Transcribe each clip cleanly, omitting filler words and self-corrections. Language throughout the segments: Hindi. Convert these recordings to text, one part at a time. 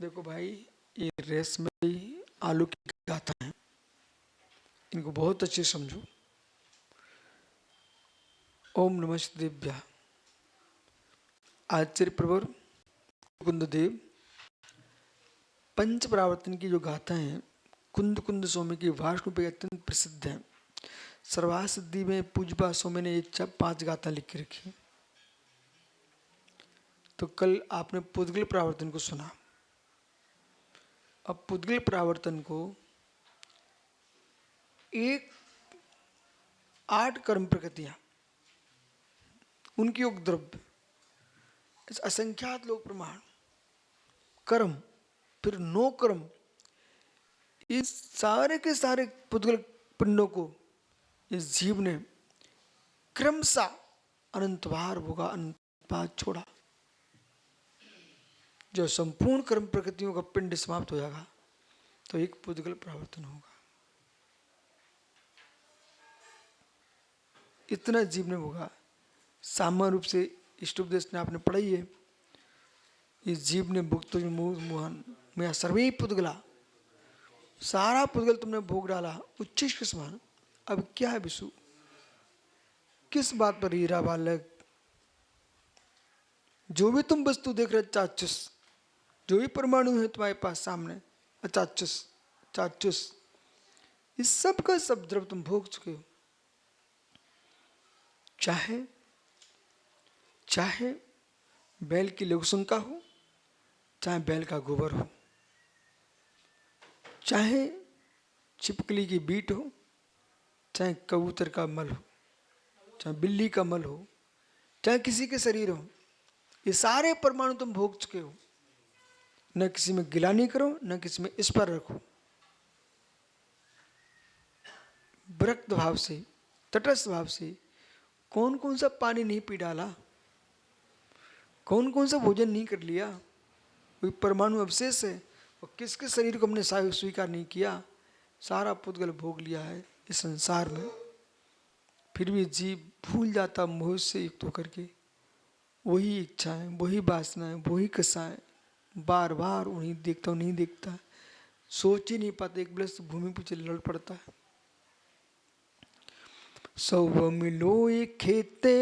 देखो भाई, ये रेशमी आलू की गाथा है, इनको बहुत अच्छे समझो। ओम नमः शिवाय। आचार्य प्रवर कुंददेव पंच प्रावर्तन की जो गाथा है, कुंद कुंद स्वामी की वाष्णु पे अत्यंत प्रसिद्ध है। सर्वासिद्धि में पूजपा स्वामी ने ये 5 गाथा लिख के रखी। तो कल आपने पुद्गल प्रावर्तन को सुना। अब पुद्गल प्रावर्तन को 8 कर्म प्रकृतियां, उनकी योग द्रव्य, असंख्यात लोक प्रमाण, कर्म, फिर 9 कर्म, इस सारे के सारे पुद्गल पिंडों को इस जीव ने क्रमशः अनंत बार होगा, अनंत बार छोड़ा। जो संपूर्ण कर्म प्रकृतियों का पिंड समाप्त हो जाएगा तो एक पुद्गल प्रावर्तन होगा। इतना जीव ने होगा। सामान्य रूप से इष्टोपदेश ने आपने पढ़ा ही है। इस जीव ने भुक्त मोहन में सर्वे पुद्गला, सारा पुद्गल तुमने भोग डाला उच्चिष्ट के समान। अब क्या है विशु? किस बात पर हीरा बालक? जो भी तुम वस्तु देख रहे चाचुस, जो भी परमाणु है तुम्हारे पास सामने, अचाचुस चाचुस, इस सब का सब द्रव्य तुम भोग चुके हो। चाहे बैल की लघुशंका हो, चाहे बैल का गोबर हो, चाहे छिपकली की बीट हो, चाहे कबूतर का मल हो, चाहे बिल्ली का मल हो, चाहे किसी के शरीर हो, ये सारे परमाणु तुम भोग चुके हो। न किसी में गिलानी करो, न किसी में इस पर रखो। विरक्त भाव से, तटस्थ भाव से कौन कौन सा पानी नहीं पी डाला, कौन कौन सा भोजन नहीं कर लिया, कोई परमाणु अवशेष है और किसके शरीर को हमने स्वीकार नहीं किया। सारा पुद्गल भोग लिया है इस संसार में। फिर भी जीव भूल जाता मोह से युक्त होकर के। वही इच्छाएं, वही वासनाएं, वही कसाएं, बार बार उन्हीं देखता नहीं देखता, सोच ही नहीं पाता, एक बलस भूमि पर लड़ पड़ता है। सब मिलो एक खेते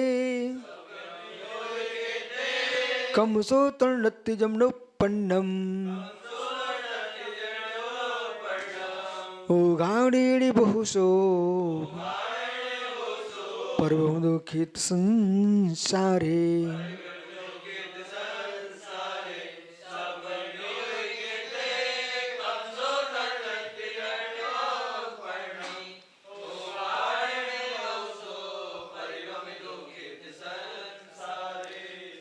कम सो तृणत्ति जमनो पन्नम उगाड़ी बहुसो पर्वतो खेत संसारे।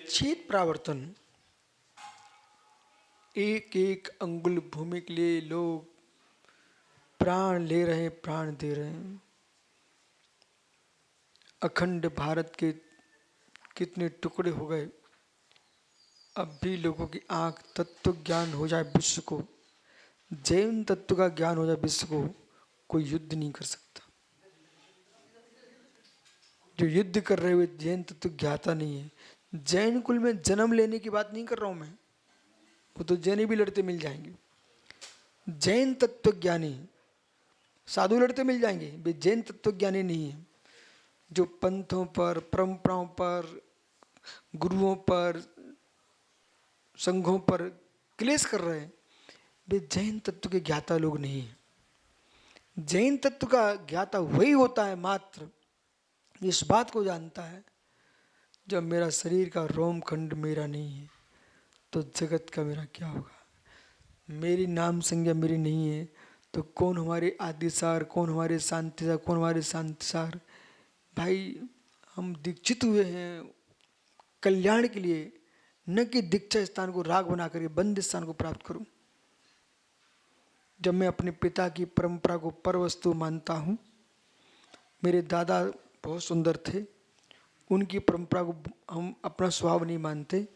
छेद प्रावर्तन, एक एक अंगुल भूमि के लिए लोग प्राण ले रहे हैं, प्राण दे रहे हैं। अखंड भारत के कितने टुकड़े हो गए। अब भी लोगों की आंख तत्व ज्ञान हो जाए विश्व को, जैन तत्व का ज्ञान हो जाए विश्व को, कोई युद्ध नहीं कर सकता। जो युद्ध कर रहे हुए जैन तत्व ज्ञाता नहीं है। जैन कुल में जन्म लेने की बात नहीं कर रहा हूं मैं, वो तो जैन भी लड़ते मिल जाएंगे। जैन तत्व ज्ञानी साधु लड़ते मिल जाएंगे, वे जैन तत्व ज्ञानी नहीं है। जो पंथों पर, परंपराओं पर, गुरुओं पर, संघों पर क्लेश कर रहे हैं, वे जैन तत्व के ज्ञाता लोग नहीं है। जैन तत्व का ज्ञाता वही होता है मात्र इस बात को जानता है, जब मेरा शरीर का रोम खंड मेरा नहीं है तो जगत का मेरा क्या होगा। मेरी नाम संज्ञा मेरी नहीं है तो कौन हमारे आदिसार, कौन हमारे शांतिसार, कौन हमारे शांतिसार। भाई हम दीक्षित हुए हैं कल्याण के लिए, न कि दीक्षा स्थान को राग बना करके बंद स्थान को प्राप्त करूं। जब मैं अपने पिता की परंपरा को पर वस्तु मानता हूँ, मेरे दादा बहुत सुंदर थे, उनकी परंपरा को हम अपना स्वभाव नहीं मानते,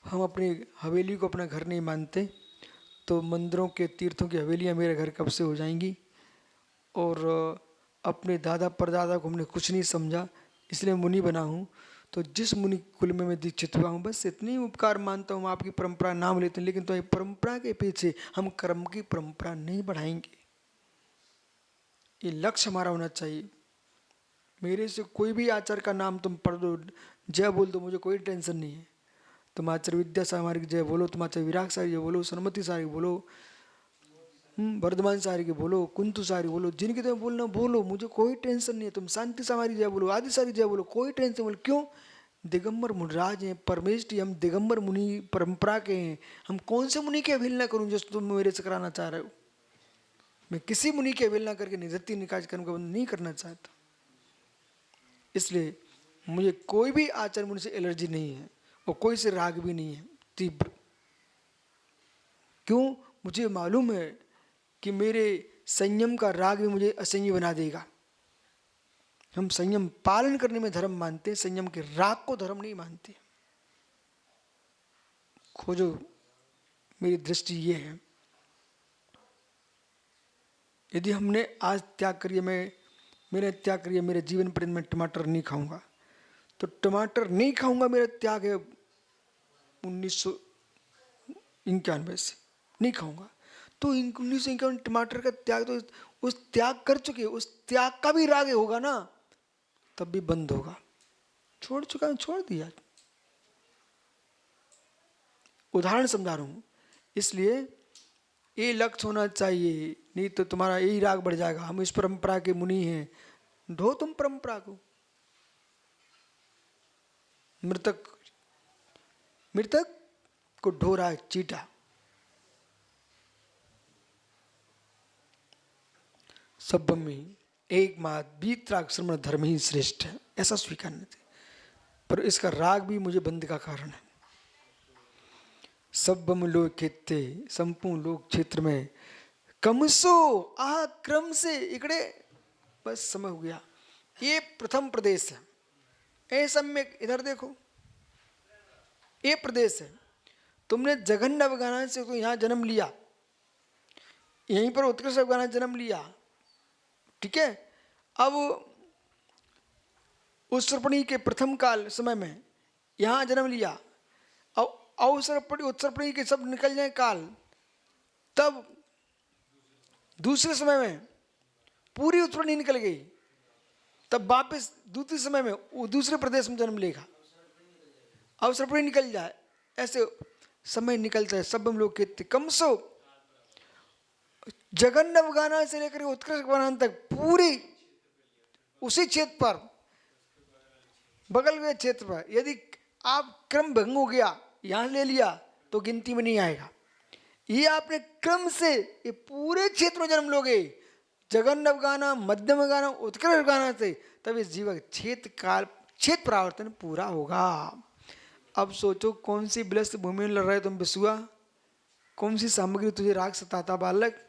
हम अपनी हवेली को अपना घर नहीं मानते, तो मंदिरों के तीर्थों की हवेलियाँ मेरे घर कब से हो जाएंगी। और अपने दादा परदादा को हमने कुछ नहीं समझा, इसलिए मुनि बना हूँ। तो जिस मुनि कुल में मैं दीक्षित हुआ हूँ, बस इतनी उपकार मानता हूँ। आपकी परंपरा नाम लेते हैं, लेकिन तो परंपरा के पीछे हम कर्म की परंपरा नहीं बढ़ाएंगे। ये लक्ष्य हमारा होना चाहिए। मेरे से कोई भी आचार्य का नाम तुम पढ़ दो, जय बोल दो, मुझे कोई टेंशन नहीं है। तुम आचार्य विद्यासागर की जय बोलो, तुम आचार्य विराग सारी जय बोलो, सन्मति सारी बोलो, वर्धमान सारी के बोलो, कुंतु सारी बोलो, जिनकी तुम्हें बोलना बोलो, मुझे कोई टेंशन नहीं है। तुम शांति सामारी जय बोलो, आदि सारी जय बोलो, कोई टेंशन बोलो। क्यों? दिगंबर मुनिराज हैं, परमेष्टि, हम दिगंबर मुनि परंपरा के हैं। हम कौन से मुनि की अवहेलना करूं जो तुम मेरे से कराना चाह रहे हो? मैं किसी मुनि की अवहेलना करके निवृत्ति निकाय कर्म का बंध नहीं करना चाहता। इसलिए मुझे कोई भी आचार्य मुनि से एलर्जी नहीं है और कोई से राग भी नहीं है तीव्र। क्यों? मुझे मालूम है कि मेरे संयम का राग भी मुझे असंयमी बना देगा। हम संयम पालन करने में धर्म मानते हैं, संयम के राग को धर्म नहीं मानते। खोजो, मेरी दृष्टि ये है, यदि हमने आज त्याग करिए, मैंने त्याग करिए, मेरे जीवन पर्यंत मैं टमाटर नहीं खाऊंगा, तो टमाटर नहीं खाऊंगा मेरा त्याग है 1991 से नहीं खाऊंगा। तो 1951 टमाटर का त्याग, तो उस त्याग कर चुके, उस त्याग का भी राग होगा ना, तब भी बंद होगा। छोड़ चुका है, छोड़ दिया। उदाहरण समझा रहा हूं। इसलिए ये लक्ष्य होना चाहिए, नहीं तो तुम्हारा यही राग बढ़ जाएगा। हम इस परंपरा के मुनि हैं, ढो तुम परंपरा को। मृतक को ढो रहा है चीटा। सब में एक मात बीतराग श्रमण धर्म ही श्रेष्ठ है, ऐसा स्वीकारना चाहिए। पर इसका राग भी मुझे बंद का कारण है। सब्बम लोक खेते संपूर्ण लोक क्षेत्र में कमसो आ क्रम से इकड़े, बस समय हो गया। ये प्रथम प्रदेश है। ए सम्यक इधर देखो, ये प्रदेश है। तुमने जघन्य अवगाहन से तो यहां जन्म लिया, यहीं पर उत्कृष्ट अवगाहन जन्म लिया, ठीक है। अब उत्सर्पणी के प्रथम काल समय में यहां जन्म लिया, अब उत्सर्पणी के सब निकल जाए काल, तब दूसरे समय में पूरी उत्सर्पणी निकल गई, तब वापस दूसरे समय में वो दूसरे प्रदेश में जन्म लेगा, अवसर्पणी निकल जाए, ऐसे समय निकलता है। सब हम लोग कहते कमसो जघन्य अवगाहन से लेकर उत्कृष्ट अवगाहन तक पूरी उसी क्षेत्र पर, बगल में क्षेत्र पर, यदि आप क्रम भंग हो गया यहां ले लिया तो गिनती में नहीं आएगा। ये आपने क्रम से ये पूरे क्षेत्र में जन्म लोगे, जघन्य अवगाहन, मध्यम अवगाहन, उत्कृष्ट अवगाहन से, तब इस जीव क्षेत्र काल क्षेत्र प्रावर्तन पूरा होगा। अब सोचो कौन सी विलस्त भूमि में लड़ रहे तुम विश्वा, कौन सी सामग्री तुझे राग सताता बालक।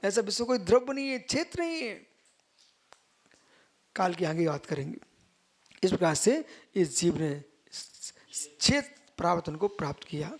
ऐसा विश्व कोई द्रव्य नहीं है, क्षेत्र नहीं है। काल की आगे बात करेंगे। इस प्रकार से इस जीव ने क्षेत्र प्रावर्तन को प्राप्त किया।